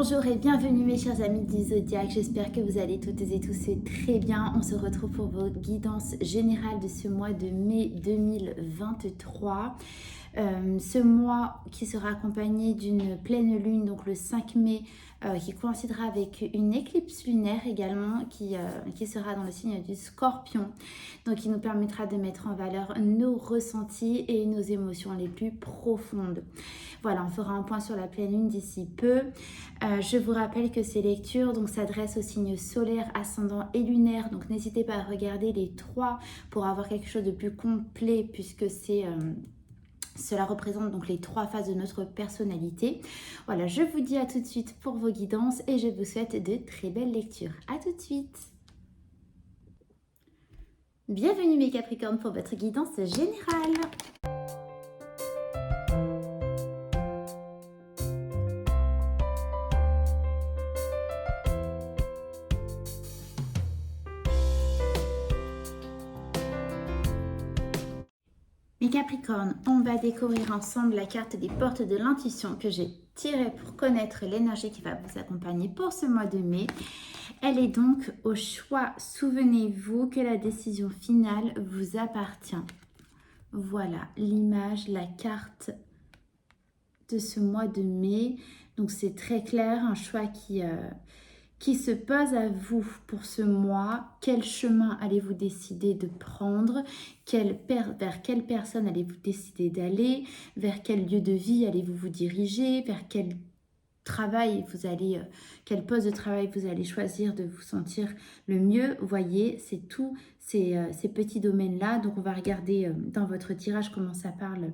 Bonjour et bienvenue mes chers amis du Zodiaque, j'espère que vous allez toutes et tous très bien. On se retrouve pour vos guidances générales de ce mois de mai 2023. Ce mois qui sera accompagné d'une pleine lune, donc le 5 mai, qui coïncidera avec une éclipse lunaire également qui sera dans le signe du Scorpion, donc qui nous permettra de mettre en valeur nos ressentis et nos émotions les plus profondes. Voilà, on fera un point sur la pleine lune d'ici peu. Je vous rappelle que ces lectures s'adressent aux signes solaires, ascendant et lunaire, donc n'hésitez pas à regarder les trois pour avoir quelque chose de plus complet puisque cela représente donc les trois phases de notre personnalité. Voilà, je vous dis à tout de suite pour vos guidances et je vous souhaite de très belles lectures. À tout de suite. Bienvenue mes Capricornes pour votre guidance générale. Mes Capricornes, on va découvrir ensemble la carte des portes de l'intuition que j'ai tirée pour connaître l'énergie qui va vous accompagner pour ce mois de mai. Elle est donc au choix. Souvenez-vous que la décision finale vous appartient. Voilà l'image, la carte de ce mois de mai. Donc c'est très clair, un choix qui se pose à vous pour ce mois. Quel chemin allez-vous décider de prendre? Vers quelle personne allez-vous décider d'aller? Vers quel lieu de vie allez-vous vous diriger? Vers quel quel poste de travail vous allez choisir de vous sentir le mieux? Vous voyez, c'est tous ces petits domaines-là. Donc, on va regarder dans votre tirage comment ça parle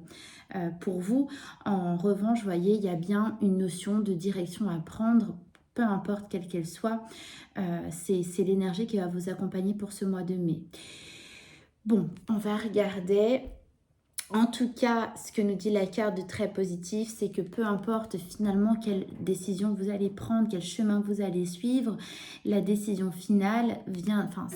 pour vous. En revanche, vous voyez, il y a bien une notion de direction à prendre, peu importe quelle qu'elle soit. C'est l'énergie qui va vous accompagner pour ce mois de mai. Bon, on va regarder. En tout cas, ce que nous dit la carte de très positif, c'est que peu importe finalement quelle décision vous allez prendre, quel chemin vous allez suivre, la décision finale vient, enfin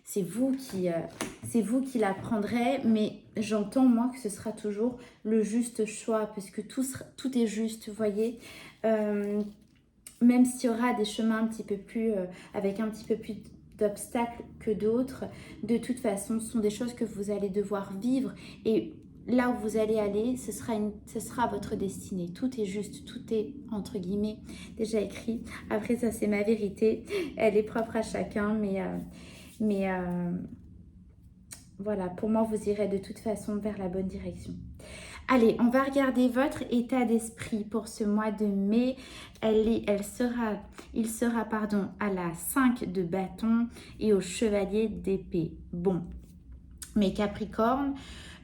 c'est vous qui la prendrez, mais j'entends moi que ce sera toujours le juste choix, parce que tout est juste, vous voyez. Même s'il y aura des chemins un petit peu plus, avec un petit peu plus d'obstacles que d'autres, de toute façon, ce sont des choses que vous allez devoir vivre, et là où vous allez aller, ce sera votre destinée. Tout est juste, tout est entre guillemets déjà écrit. Après ça, c'est ma vérité. Elle est propre à chacun, mais voilà, pour moi, vous irez de toute façon vers la bonne direction. Allez, on va regarder votre état d'esprit pour ce mois de mai. Il sera à la 5 de bâton et au chevalier d'épée. Bon, mes Capricornes,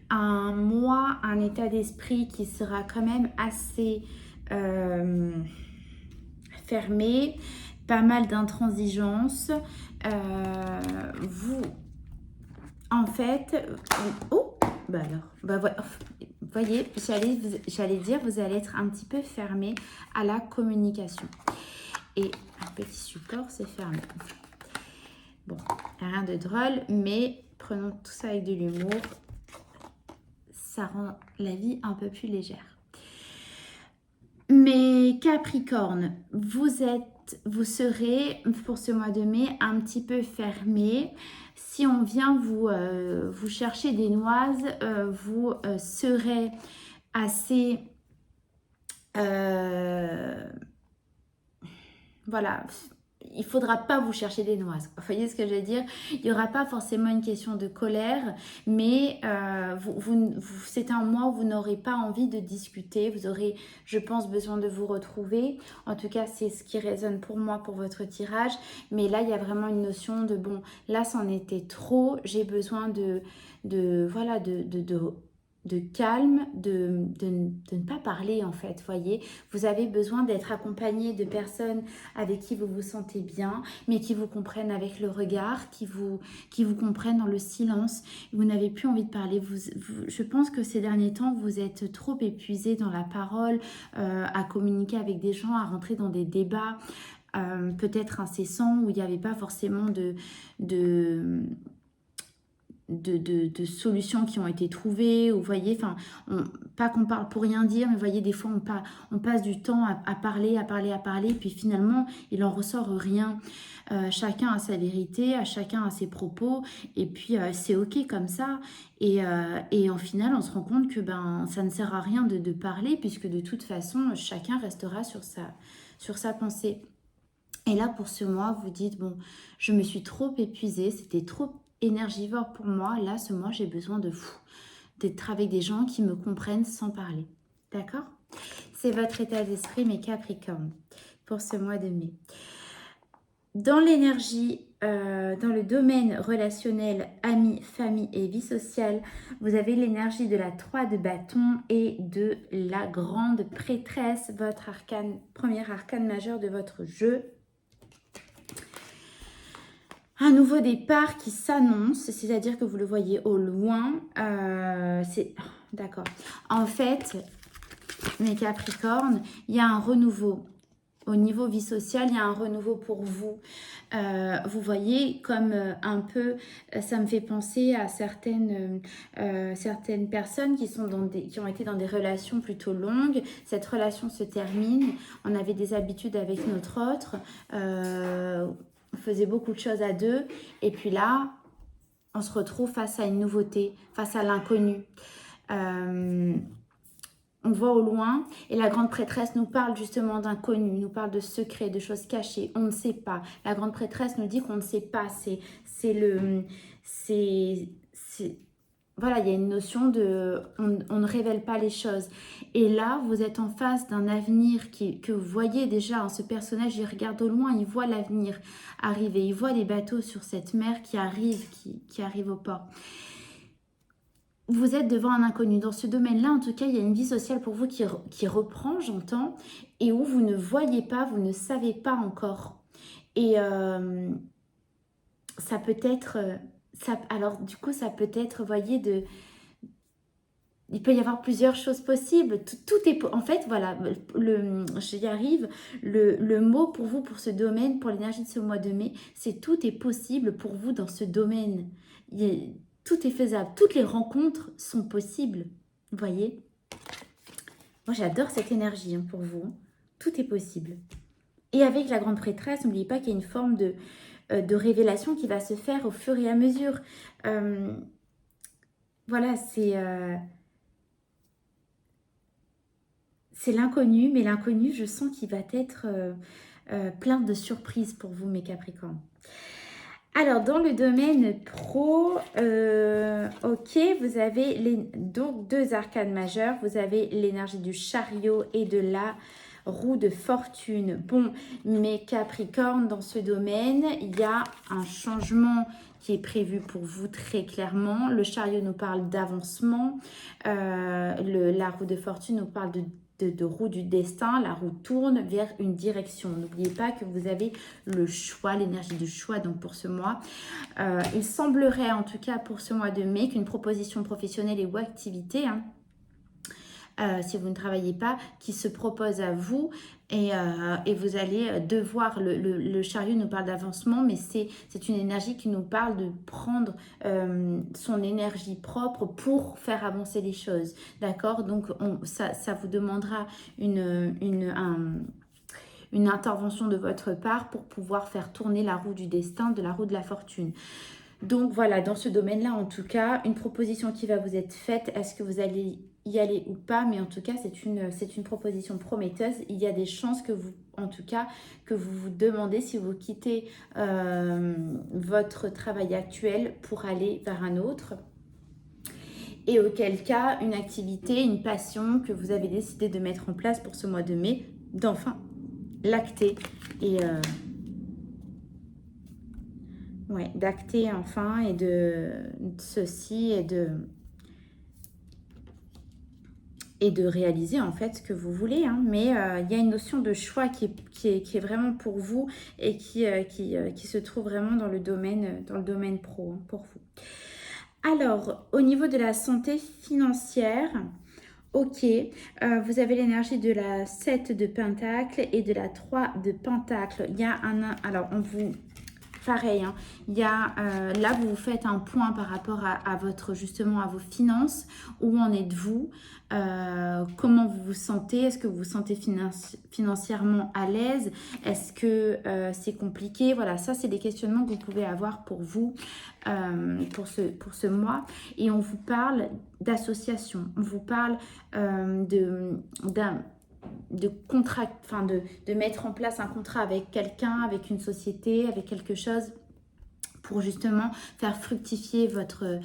un état d'esprit qui sera quand même assez fermé, pas mal d'intransigeance. En fait, vous voyez, j'allais dire, vous allez être un petit peu fermé à la communication. Et un petit support, c'est fermé. Bon, rien de drôle, mais prenons tout ça avec de l'humour. Ça rend la vie un peu plus légère. Mes Capricornes, vous serez pour ce mois de mai un petit peu fermé. Si on vient vous chercher des noises, vous serez assez... voilà, il ne faudra pas vous chercher des noises. Vous voyez ce que je veux dire? Il n'y aura pas forcément une question de colère, mais c'est un mois où vous n'aurez pas envie de discuter. Vous aurez, je pense, besoin de vous retrouver. En tout cas, c'est ce qui résonne pour moi pour votre tirage. Mais là, il y a vraiment une notion de, bon, là, c'en était trop. J'ai besoin de calme, de ne pas parler en fait, voyez. Vous avez besoin d'être accompagné de personnes avec qui vous vous sentez bien, mais qui vous comprennent avec le regard, qui vous comprennent dans le silence. Vous n'avez plus envie de parler. Je pense que ces derniers temps, vous êtes trop épuisé dans la parole, à communiquer avec des gens, à rentrer dans des débats peut-être incessants, où il n'y avait pas forcément de solutions qui ont été trouvées, ou vous voyez, enfin, pas qu'on parle pour rien dire, mais vous voyez, des fois on passe du temps à parler, puis finalement il en ressort rien. Chacun a sa vérité, chacun a ses propos, et puis c'est ok comme ça. Et en final, on se rend compte que ben ça ne sert à rien de parler, puisque de toute façon, chacun restera sur sa pensée. Et là, pour ce mois, vous dites, bon, je me suis trop épuisée, c'était trop énergivore pour moi. Là, ce mois, j'ai besoin d'être avec des gens qui me comprennent sans parler. D'accord? C'est votre état d'esprit, mes Capricornes, pour ce mois de mai. Dans l'énergie, dans le domaine relationnel, amis, famille et vie sociale, vous avez l'énergie de la 3 de bâton et de la grande prêtresse, votre arcane, premier arcane majeur de votre jeu. Un nouveau départ qui s'annonce, c'est-à-dire que vous le voyez au loin. D'accord. En fait, mes Capricornes, il y a un renouveau. Au niveau vie sociale, il y a un renouveau pour vous. Vous voyez, comme un peu, ça me fait penser à certaines personnes qui ont été dans des relations plutôt longues. Cette relation se termine. On avait des habitudes avec notre autre. On faisait beaucoup de choses à deux. Et puis là, on se retrouve face à une nouveauté, face à l'inconnu. On voit au loin, et la grande prêtresse nous parle justement d'inconnu, nous parle de secrets, de choses cachées. On ne sait pas. La grande prêtresse nous dit qu'on ne sait pas. Voilà, il y a une notion de... On ne révèle pas les choses. Et là, vous êtes en face d'un avenir que vous voyez déjà. Hein, ce personnage, il regarde au loin, il voit l'avenir arriver. Il voit les bateaux sur cette mer qui arrivent au port. Vous êtes devant un inconnu. Dans ce domaine-là, en tout cas, il y a une vie sociale pour vous qui reprend, j'entends, et où vous ne voyez pas, vous ne savez pas encore. Et ça peut être... alors, du coup, ça peut être, vous voyez, il peut y avoir plusieurs choses possibles. Tout est... En fait, voilà, j'y arrive. Le mot pour vous, pour ce domaine, pour l'énergie de ce mois de mai, c'est tout est possible pour vous dans ce domaine. Tout est faisable. Toutes les rencontres sont possibles. Vous voyez? Moi, j'adore cette énergie pour vous. Hein. Tout est possible. Et avec la grande prêtresse, n'oubliez pas qu'il y a une forme de révélation qui va se faire au fur et à mesure. Voilà, c'est l'inconnu, mais l'inconnu, je sens qu'il va être plein de surprises pour vous, mes Capricornes. Alors, dans le domaine pro, ok, vous avez donc 2 arcanes majeures. Vous avez l'énergie du chariot et de la roue de fortune. Bon, mes Capricornes, dans ce domaine, il y a un changement qui est prévu pour vous très clairement. Le chariot nous parle d'avancement. La roue de fortune nous parle de roue du destin. La roue tourne vers une direction. N'oubliez pas que vous avez le choix, l'énergie du choix donc pour ce mois. Il semblerait en tout cas pour ce mois de mai qu'une proposition professionnelle ou activité, si vous ne travaillez pas, qui se propose à vous et vous allez devoir, le chariot nous parle d'avancement, mais c'est une énergie qui nous parle de prendre son énergie propre pour faire avancer les choses, d'accord? Donc ça vous demandera une intervention de votre part pour pouvoir faire tourner la roue du destin, de la roue de la fortune. Donc voilà, dans ce domaine-là, en tout cas, une proposition qui va vous être faite, est-ce que vous allez y aller ou pas? Mais en tout cas, c'est une proposition prometteuse. Il y a des chances que vous, en tout cas, que vous vous demandez si vous quittez votre travail actuel pour aller vers un autre. Et auquel cas, une activité, une passion que vous avez décidé de mettre en place pour ce mois de mai, d'enfin l'acter et... ouais, d'acter enfin et de ceci et de réaliser en fait ce que vous voulez. Hein. Mais il y a une notion de choix qui est vraiment pour vous et qui se trouve vraiment dans le domaine pro pour vous. Alors, au niveau de la santé financière, ok, vous avez l'énergie de la 7 de Pentacle et de la 3 de Pentacle. Il y a alors on vous pareil, hein, il y a, là, vous faites un point par rapport à votre, justement, à vos finances. Où en êtes-vous? Comment vous vous sentez? Est-ce que vous vous sentez financièrement à l'aise? Est-ce que c'est compliqué? Voilà, ça, c'est des questionnements que vous pouvez avoir pour vous, pour ce mois. Et on vous parle d'association. On vous parle de contrat, enfin de mettre en place un contrat avec quelqu'un, avec une société, avec quelque chose pour justement faire fructifier votre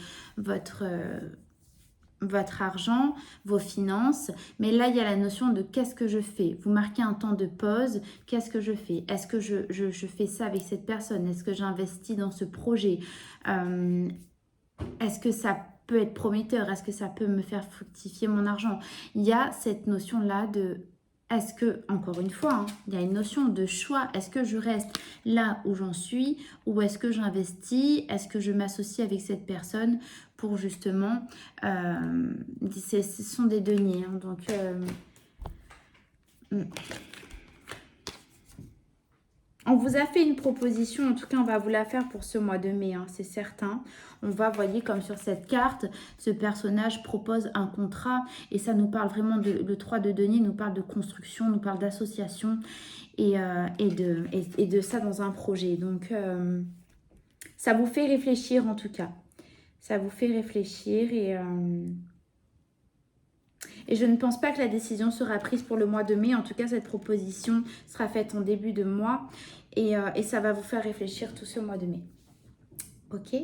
argent, vos finances. Mais là, il y a la notion de qu'est-ce que je fais. Vous marquez un temps de pause. Qu'est-ce que je fais? Est-ce que je fais ça avec cette personne? Est-ce que j'investis dans ce projet? Est-ce que ça peut être prometteur? Est-ce que ça peut me faire fructifier mon argent? Il y a cette notion-là de... Est-ce que, encore une fois, hein, il y a une notion de choix. Est-ce que je reste là où j'en suis ou est-ce que j'investis? Est-ce que je m'associe avec cette personne pour justement... ce sont des deniers. Hein, donc... On vous a fait une proposition, en tout cas on va vous la faire pour ce mois de mai, hein, c'est certain. On va, voyez comme sur cette carte, ce personnage propose un contrat et ça nous parle vraiment le 3 de denier, nous parle de construction, nous parle d'association et de ça dans un projet. Donc ça vous fait réfléchir en tout cas. Ça vous fait réfléchir et je ne pense pas que la décision sera prise pour le mois de mai. En tout cas, cette proposition sera faite en début de mois et ça va vous faire réfléchir tout ce mois de mai. Ok,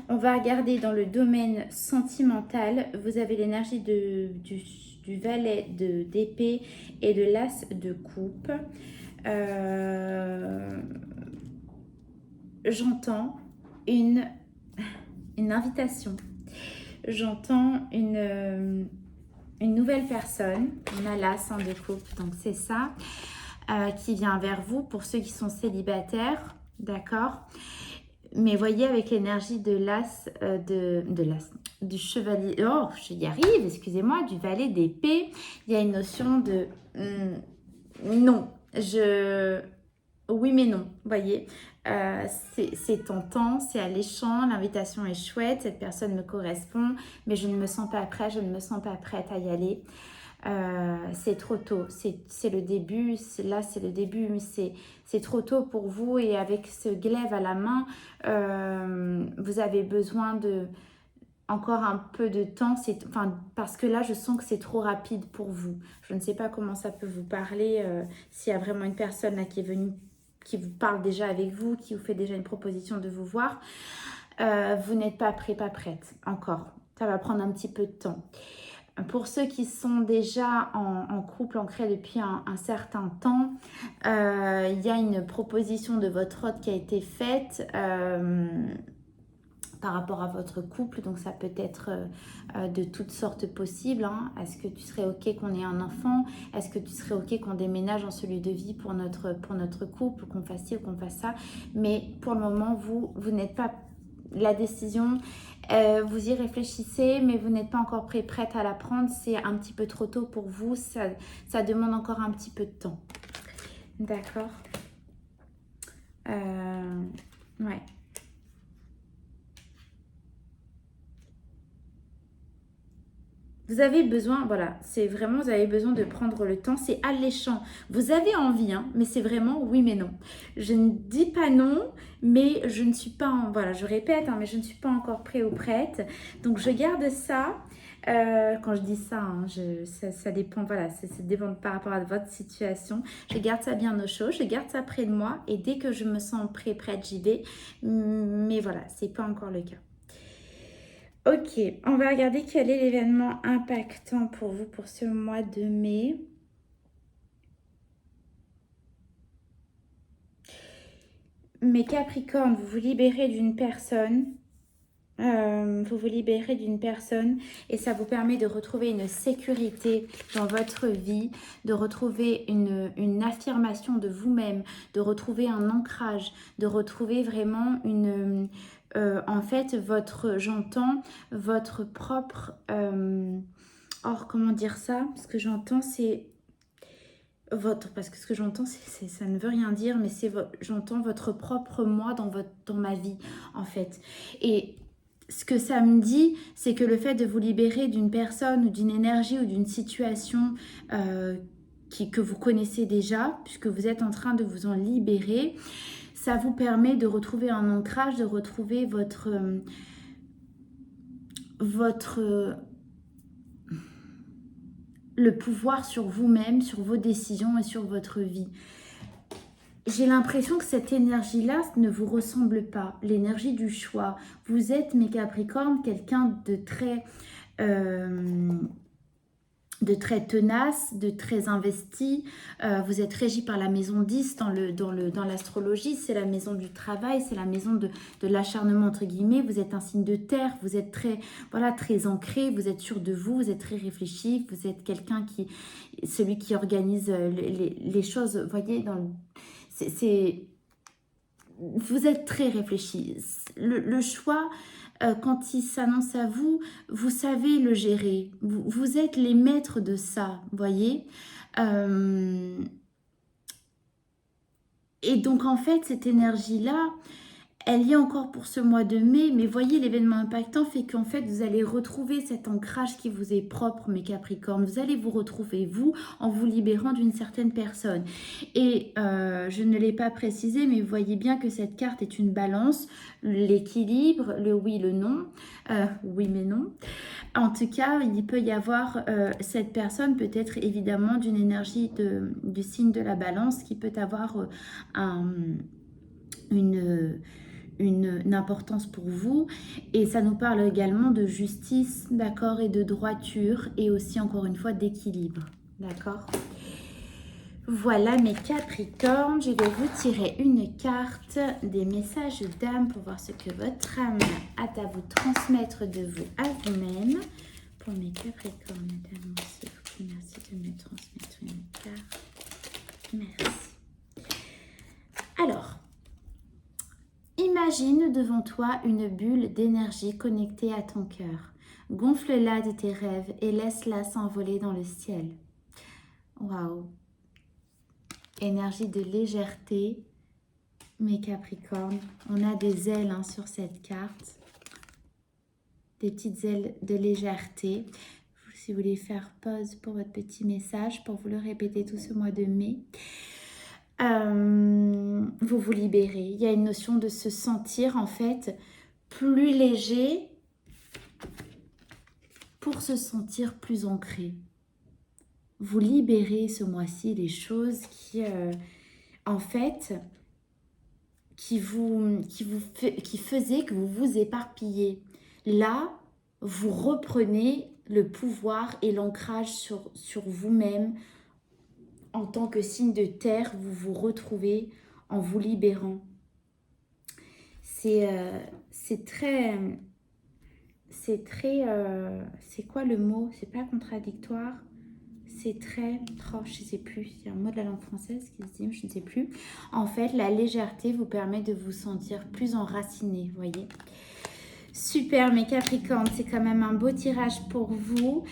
on va regarder dans le domaine sentimental. Vous avez l'énergie du valet d'épée et de l'as de coupe. J'entends une invitation. J'entends une nouvelle personne. On a l'as de coupe, donc c'est ça, qui vient vers vous pour ceux qui sont célibataires, d'accord? Mais voyez avec l'énergie de l'as, du chevalier, oh, j'y arrive, excusez-moi, du valet d'épée, il y a une notion de non, oui mais non, voyez, c'est tentant, c'est alléchant, l'invitation est chouette, cette personne me correspond, mais je ne me sens pas prête, je ne me sens pas prête à y aller. C'est trop tôt, c'est le début, là c'est le début, mais c'est trop tôt pour vous et avec ce glaive à la main, vous avez besoin de encore un peu de temps, parce que là je sens que c'est trop rapide pour vous. Je ne sais pas comment ça peut vous parler, s'il y a vraiment une personne là qui est venue, qui vous parle déjà avec vous, qui vous fait déjà une proposition de vous voir. Vous n'êtes pas prêt, pas prête encore, ça va prendre un petit peu de temps. Pour ceux qui sont déjà en couple ancré depuis un certain temps, il y a une proposition de votre hôte qui a été faite par rapport à votre couple. Donc ça peut être de toutes sortes possibles. Hein. Est-ce que tu serais OK qu'on ait un enfant? Est-ce que tu serais OK qu'on déménage en celui de vie pour notre couple, qu'on fasse ci ou qu'on fasse ça? Mais pour le moment, vous n'êtes pas... La décision, vous y réfléchissez, mais vous n'êtes pas encore prête à la prendre. C'est un petit peu trop tôt pour vous. Ça demande encore un petit peu de temps. D'accord. Ouais. Vous avez besoin, voilà, c'est vraiment, vous avez besoin de prendre le temps, c'est alléchant. Vous avez envie, hein, mais c'est vraiment oui mais non. Je ne dis pas non, mais je ne suis pas, voilà, je répète, hein, mais je ne suis pas encore prêt ou prête. Donc je garde ça. Quand je dis ça, hein, ça dépend, voilà, ça dépend par rapport à votre situation. Je garde ça bien au chaud, je garde ça près de moi et dès que je me sens prête, j'y vais. Mais voilà, c'est pas encore le cas. Ok, on va regarder quel est l'événement impactant pour vous pour ce mois de mai. Mes Capricornes, vous vous libérez d'une personne. Vous vous libérez d'une personne et ça vous permet de retrouver une sécurité dans votre vie, de retrouver une affirmation de vous-même, de retrouver un ancrage, de retrouver vraiment une... en fait, j'entends votre propre... comment dire ça? Ce que j'entends, c'est... parce que ce que j'entends, ça ne veut rien dire, mais j'entends votre propre moi dans ma vie, en fait. Et ce que ça me dit, c'est que le fait de vous libérer d'une personne ou d'une énergie ou d'une situation que vous connaissez déjà, puisque vous êtes en train de vous en libérer, ça vous permet de retrouver un ancrage, de retrouver le pouvoir sur vous-même, sur vos décisions et sur votre vie. J'ai l'impression que cette énergie-là ne vous ressemble pas, l'énergie du choix. Vous êtes, mes Capricornes, quelqu'un de très tenace, de très investi. Vous êtes régi par la maison 10 dans l'astrologie. C'est la maison du travail, c'est la maison de l'acharnement, entre guillemets. Vous êtes un signe de terre, vous êtes très ancré, vous êtes sûr de vous, vous êtes très réfléchi, vous êtes celui qui organise les choses, vous voyez, vous êtes très réfléchi. Le choix, quand il s'annonce à vous, vous savez le gérer. Vous êtes les maîtres de ça, voyez. Et donc, en fait, cette énergie-là, elle y est encore pour ce mois de mai, mais voyez, l'événement impactant fait qu'en fait, vous allez retrouver cet ancrage qui vous est propre, mes Capricornes. Vous allez vous retrouver, vous, en vous libérant d'une certaine personne. Et je ne l'ai pas précisé, mais vous voyez bien que cette carte est une balance, l'équilibre, le oui, le non, oui mais non. En tout cas, il peut y avoir cette personne peut être évidemment d'une énergie du signe de la balance qui peut avoir une importance pour vous, et ça nous parle également de justice, d'accord, et de droiture, et aussi encore une fois d'équilibre, d'accord. Voilà mes Capricornes, je vais vous tirer une carte des messages d'âme pour voir ce que votre âme a à vous transmettre de vous à vous-même. Pour mes Capricornes, mesdames, s'il vous plaît, merci de me transmettre une carte. Merci. Alors, imagine devant toi une bulle d'énergie connectée à ton cœur. Gonfle-la de tes rêves et laisse-la s'envoler dans le ciel. Waouh! Énergie de légèreté, mes Capricornes. On a des ailes sur cette carte. Des petites ailes de légèreté. Si vous voulez faire pause pour votre petit message, pour vous le répéter tout ce mois de mai. Vous vous libérez. Il y a une notion de se sentir en fait plus léger pour se sentir plus ancré. Vous libérez ce mois-ci les choses qui en fait qui faisaient que vous vous éparpillez. Là, vous reprenez le pouvoir et l'ancrage sur vous-même. En tant que signe de terre, vous vous retrouvez en vous libérant. C'est quoi le mot? C'est pas contradictoire. C'est très... Oh, je ne sais plus. Il y a un mot de la langue française qui se dit, je ne sais plus. En fait, la légèreté vous permet de vous sentir plus enraciné, vous voyez. Super mes Capricornes, c'est quand même un beau tirage pour vous.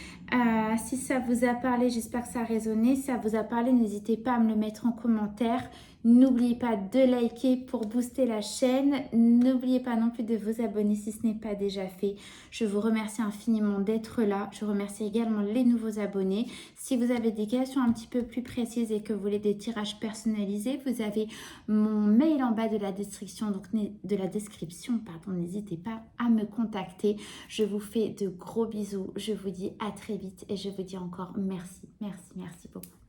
Si ça vous a parlé, j'espère que ça a résonné. Si ça vous a parlé, n'hésitez pas à me le mettre en commentaire. N'oubliez pas de liker pour booster la chaîne. N'oubliez pas non plus de vous abonner si ce n'est pas déjà fait. Je vous remercie infiniment d'être là. Je remercie également les nouveaux abonnés. Si vous avez des questions un petit peu plus précises et que vous voulez des tirages personnalisés, vous avez mon mail en bas de la description. Donc n'hésitez pas à me contacter. Je vous fais de gros bisous. Je vous dis à très vite et je vous dis encore merci, merci, merci beaucoup.